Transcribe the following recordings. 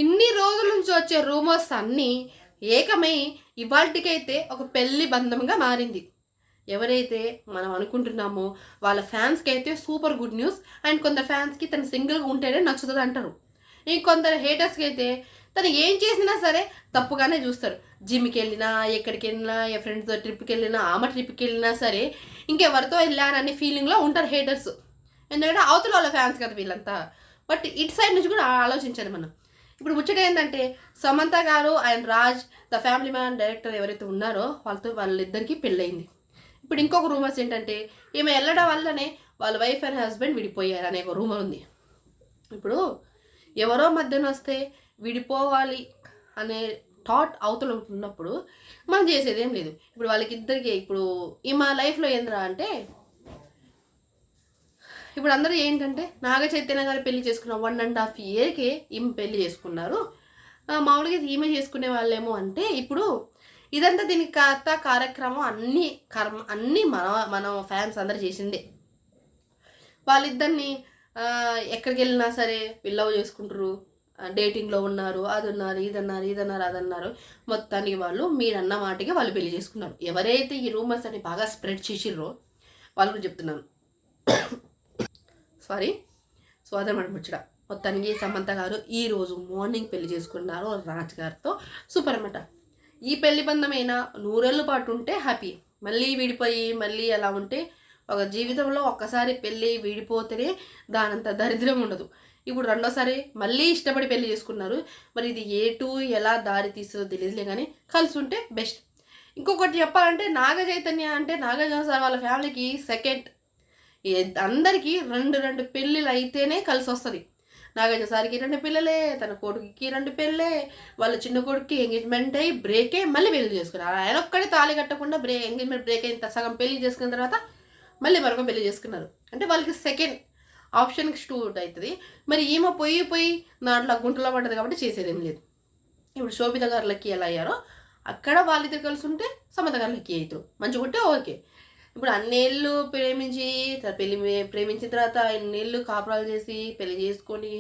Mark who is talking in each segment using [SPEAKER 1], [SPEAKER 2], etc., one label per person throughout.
[SPEAKER 1] ఇన్ని రోజుల నుంచి వచ్చే రూమర్స్ అన్నీ ఏకమై ఇవాళకైతే ఒక పెళ్లి బంధంగా మారింది. ఎవరైతే మనం అనుకుంటున్నామో వాళ్ళ ఫ్యాన్స్కి అయితే సూపర్ గుడ్ న్యూస్. అండ్ కొందరు ఫ్యాన్స్కి తను సింగిల్గా ఉంటేనే నచ్చుతుంది అంటారు. ఇంకొందరు హేటర్స్కి అయితే తను ఏం చేసినా సరే తప్పుగానే చూస్తారు. జిమ్కి వెళ్ళినా, ఎక్కడికి వెళ్ళినా, ఏ ఫ్రెండ్స్తో ట్రిప్కి వెళ్ళినా, ఆమె ట్రిప్కి వెళ్ళినా సరే ఇంకెవరితో వెళ్ళాననే ఫీలింగ్లో ఉంటారు హేటర్స్. ఎందుకంటే అవతల వాళ్ళ ఫ్యాన్స్ కదా వీళ్ళంతా. బట్ ఇటు సైడ్ నుంచి కూడా ఆలోచించాలి మనం. ఇప్పుడు ముచ్చట ఏంటంటే సమంత గారు and Raj the family man director ఎవరైతే ఉన్నారో వాళ్ళిద్దరికీ పెళ్ళయింది. ఇప్పుడు ఇంకొక రూమర్స్ ఏంటంటే ఈమె వెళ్ళడం వల్లనే వాళ్ళ వైఫ్ అండ్ హస్బెండ్ విడిపోయారు అనే ఒక రూమర్ ఉంది. ఇప్పుడు ఎవరో మధ్యన వస్తే విడిపోవాలి అనే థాట్ అవతల ఉన్నప్పుడు మనం చేసేది ఏం లేదు. ఇప్పుడు వాళ్ళకిద్దరికి ఇప్పుడు ఈమె లైఫ్లో ఏంద్రా అంటే ఇప్పుడు అందరూ ఏంటంటే నాగ చైతన్య గారు పెళ్లి చేసుకున్న 1.5 yearకే ఈమె పెళ్లి చేసుకున్నారు. మామూలుగా ఈమె చేసుకునే వాళ్ళేమో అంటే ఇప్పుడు ఇదంతా దీనికి కార్యక్రమం అన్నీ మన ఫ్యాన్స్ అందరు చేసిందే. వాళ్ళిద్దరిని ఎక్కడికి వెళ్ళినా సరే లవ్ చేసుకుంటారు, డేటింగ్లో ఉన్నారు, అది ఉన్నారు, ఇదన్నారు అదన్నారు. మొత్తానికి వాళ్ళు మీరన్న మాటకి వాళ్ళు పెళ్లి చేసుకున్నారు. ఎవరైతే ఈ రూమర్స్ అని బాగా స్ప్రెడ్ చేసిర్రో వాళ్ళు కూడా చెప్తున్నాను సారీ. సో అదనమాట ముచ్చట. మొత్తానికి సమంత గారు ఈరోజు మార్నింగ్ పెళ్లి చేసుకున్నారు రాజ్ గారితో. సూపర్ అనమాట. ఈ పెళ్లి బంధమైనా 100 ఏళ్ళ పాటు ఉంటే హ్యాపీ. మళ్ళీ విడిపోయి మళ్ళీ అలా ఉంటే ఒక జీవితంలో ఒక్కసారి పెళ్ళి విడిపోతేనే దానంత దరిద్రం ఉండదు. ఇప్పుడు రెండోసారి మళ్ళీ ఇష్టపడి పెళ్లి చేసుకున్నారు. మరి ఇది ఎలా దారి తీస్తుందో తెలియదులే, కానీ కలిసి ఉంటే బెస్ట్. ఇంకొకటి చెప్పాలంటే నాగ చైతన్య అంటే నాగార్జున సార్ వాళ్ళ ఫ్యామిలీకి సెకండ్. అందరికీ రెండు పెళ్ళిళ్ళు అయితేనే కలిసి వస్తుంది. నాగార్జున సార్కి 2 పిల్లలే, తన కొడుకుకి 2 పెళ్ళే, వాళ్ళ చిన్న కొడుకుకి ఎంగేజ్మెంట్ అయ్యి బ్రేక్ అయ్యి మళ్ళీ పెళ్లి చేసుకున్నారు. ఆయన ఒక్కడే తాళి కట్టకుండా ఎంగేజ్మెంట్ బ్రేక్ అయిన సగం పెళ్లి చేసుకున్న తర్వాత మళ్ళీ మరొక పెళ్లి చేసుకున్నారు. అంటే వాళ్ళకి సెకండ్ ఆప్షన్కి స్టూట్ అవుతుంది. మరి ఈమె పోయి దాంట్లో గుంటలో పడ్డది కాబట్టి చేసేదేం లేదు. ఇప్పుడు శోభిత గారు లక్కీ ఎలా అయ్యారో అక్కడ వాళ్ళిద్దరు కలిసి ఉంటే సమంత గారు లక్కీ అవుతారు. మంచిగా ఉంటే ఓకే. ఇప్పుడు అన్నేళ్ళు ప్రేమించిన తర్వాత ఎన్నేళ్ళు కాపురాలు చేసి పెళ్లి చేసుకొని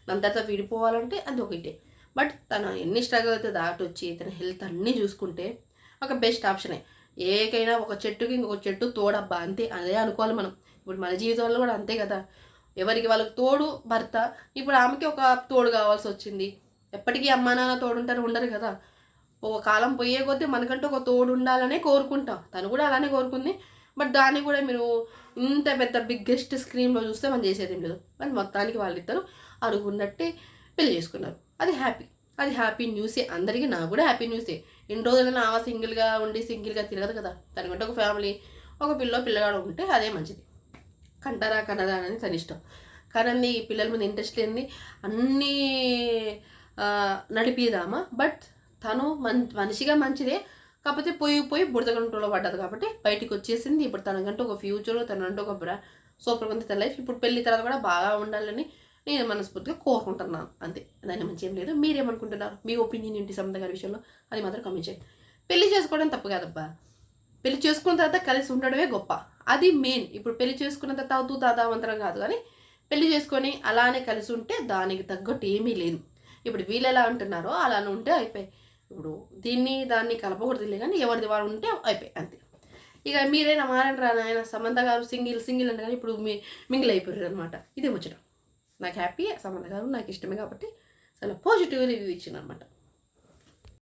[SPEAKER 1] దాని తర్వాత విడిపోవాలంటే అది ఒకటే. బట్ తను ఎన్ని స్ట్రగుల్ అయితే దాటొచ్చి తన హెల్త్ అన్నీ చూసుకుంటే ఒక బెస్ట్ ఆప్షనే. ఏకైనా ఒక చెట్టుకి ఇంకొక చెట్టు తోడబ్బా, అంతే. అదే అనుకోవాలి మనం. ఇప్పుడు మన జీవితంలో కూడా అంతే కదా. ఎవరికి వాళ్ళకి తోడు భర్త. ఇప్పుడు ఆమెకి ఒక తోడు కావాల్సి వచ్చింది. ఎప్పటికీ అమ్మా నాన్న తోడుంటారు ఉండరు కదా. ఒక కాలం పోయే కొద్దీ మనకంటూ ఒక తోడు ఉండాలనే కోరుకుంటాం. తను కూడా అలానే కోరుకుంది. బట్ దాన్ని కూడా మీరు ఇంత పెద్ద బిగ్గెస్ట్ స్క్రీన్లో చూస్తే మనం చేసేది లేదు. కానీ మొత్తానికి వాళ్ళిద్దరూ అనుకున్నట్టే పెళ్లి చేసుకున్నారు. అది హ్యాపీ న్యూసే అందరికీ. నాకు కూడా హ్యాపీ న్యూసే. ఎన్ని రోజులైనా ఆమె సింగిల్గా తిరగదు కదా. తనకంటే ఒక ఫ్యామిలీ, ఒక పిల్లగాడు ఉంటే అదే మంచిది. కంటారా కనదా అనేది తన ఇష్టం. కానీ పిల్లల మీద ఇంట్రెస్ట్ లేని అన్నీ నడిపిదామా. బట్ తను మనిషిగా మంచిదే. కాకపోతే పోయి బుడత కంట్రోల్లో పడ్డది కాబట్టి బయటికి వచ్చేసింది. ఇప్పుడు తనకంటూ ఒక ఫ్యూచర్, తనంటూ ఒక సూపర్ ఉంది తన లైఫ్. ఇప్పుడు పెళ్లి తర్వాత కూడా బాగా ఉండాలని నేను మనస్ఫూర్తిగా కోరుకుంటున్నాను. అంతే, దాన్ని మంచి ఏం లేదు. మీరేమనుకుంటున్నారు? మీ ఒపీనియన్ ఏంటి సమంత గారి విషయంలో? అది మాత్రం కమెంట్ చేయండి. పెళ్లి చేసుకోవడం తప్పు కాదబ్బా. పెళ్లి చేసుకున్న తర్వాత కలిసి ఉండడమే గొప్ప. అది మెయిన్. ఇప్పుడు పెళ్లి చేసుకున్న తర్వాత అవుతూ తాదావంతరం కాదు, కానీ పెళ్లి చేసుకొని అలానే కలిసి ఉంటే దానికి తగ్గట్టు ఏమీ లేదు. ఇప్పుడు వీళ్ళు ఎలా అంటున్నారో అలానే ఉంటే అయిపోయి. ఇప్పుడు దాన్ని కలపకూడదులే, కానీ ఎవరిది వాడు ఉంటే అయిపోయి అంతే. ఇక మీరైనా మారండి రా నాయన. సమంత గారు సింగిల్ అంటే కానీ ఇప్పుడు మింగిల్ అయిపోయారు అనమాట. ఇదే ముచ్చట. నాకు హ్యాపీ. సమంత గారు నాకు ఇష్టమే కాబట్టి చాలా పాజిటివ్ రివ్యూ ఇచ్చింది అనమాట.